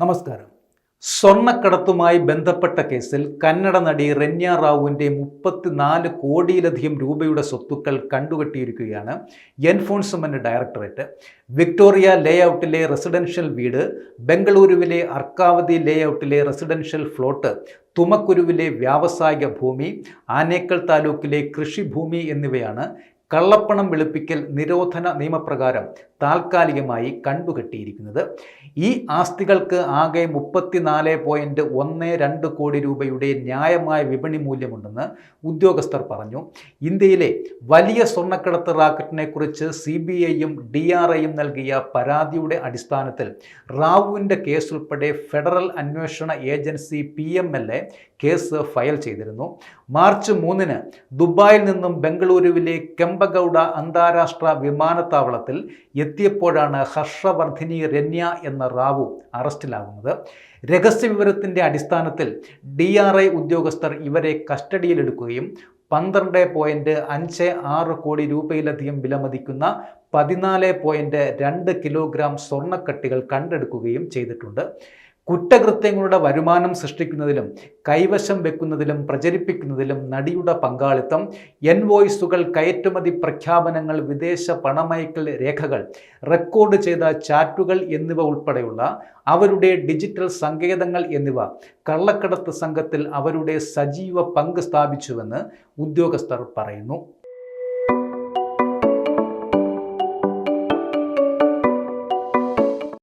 നമസ്കാരം. സ്വർണ്ണക്കടത്തുമായി ബന്ധപ്പെട്ട കേസിൽ കന്നഡ നടി രന്യ റാവുവിൻ്റെ 34 കോടിയിലധികം രൂപയുടെ സ്വത്തുക്കൾ കണ്ടുകെട്ടിയിരിക്കുകയാണ് എൻഫോഴ്സ്മെന്റ് ഡയറക്ടറേറ്റ്. വിക്ടോറിയ ലേഔട്ടിലെ റെസിഡൻഷ്യൽ വീട്, ബംഗളൂരുവിലെ അർക്കാവതി ലേഔട്ടിലെ റെസിഡൻഷ്യൽ ഫ്ലോട്ട്, തുമക്കുരുവിലെ വ്യാവസായിക ഭൂമി, ആനേക്കൽ താലൂക്കിലെ കൃഷിഭൂമി എന്നിവയാണ് കള്ളപ്പണം വെളുപ്പിക്കൽ നിരോധന നിയമപ്രകാരം താൽക്കാലികമായി കണ്ടുകെട്ടിയിരിക്കുന്നത്. ഈ ആസ്തികൾക്ക് ആകെ 34.12 കോടി രൂപയുടെ ന്യായമായ വിപണി മൂല്യമുണ്ടെന്ന് ഉദ്യോഗസ്ഥർ പറഞ്ഞു. ഇന്ത്യയിലെ വലിയ സ്വർണ്ണക്കടത്ത് റാക്കറ്റിനെ കുറിച്ച് CBIയും DRIയും നൽകിയ പരാതിയുടെ അടിസ്ഥാനത്തിൽ റാവുവിൻ്റെ കേസുൾപ്പെടെ ഫെഡറൽ അന്വേഷണ ഏജൻസി PMLA കേസ് ഫയൽ ചെയ്തിരുന്നു. മാർച്ച് 3-ന് ദുബായിൽ നിന്നും ബംഗളൂരുവിലെ കെമ്പഗൌഡ അന്താരാഷ്ട്ര വിമാനത്താവളത്തിൽ എത്തിയപ്പോഴാണ് ഹർഷവർദ്ധിനി രന്യ എന്ന റാവു അറസ്റ്റിലാകുന്നത്. രഹസ്യവിവരത്തിൻ്റെ അടിസ്ഥാനത്തിൽ DRI ഉദ്യോഗസ്ഥർ ഇവരെ കസ്റ്റഡിയിലെടുക്കുകയും 12.56 കോടി രൂപയിലധികം വിലമതിക്കുന്ന 14.2 കിലോഗ്രാം സ്വർണ്ണക്കട്ടികൾ കണ്ടെടുക്കുകയും ചെയ്തിട്ടുണ്ട്. കുറ്റകൃത്യങ്ങളുടെ വരുമാനം സൃഷ്ടിക്കുന്നതിലും കൈവശം വെക്കുന്നതിലും പ്രചരിപ്പിക്കുന്നതിലും നടിയുടെ പങ്കാളിത്തം, എൻവോയ്സുകൾ, കയറ്റുമതി പ്രഖ്യാപനങ്ങൾ, വിദേശ പണമയക്കൽ രേഖകൾ, റെക്കോർഡ് ചെയ്ത ചാറ്റുകൾ എന്നിവ ഉൾപ്പെടെയുള്ള അവരുടെ ഡിജിറ്റൽ സങ്കേതങ്ങൾ എന്നിവ കള്ളക്കടത്ത് സംഘത്തിൽ അവരുടെ സജീവ പങ്ക് സ്ഥാപിച്ചുവെന്ന് ഉദ്യോഗസ്ഥർ പറയുന്നു.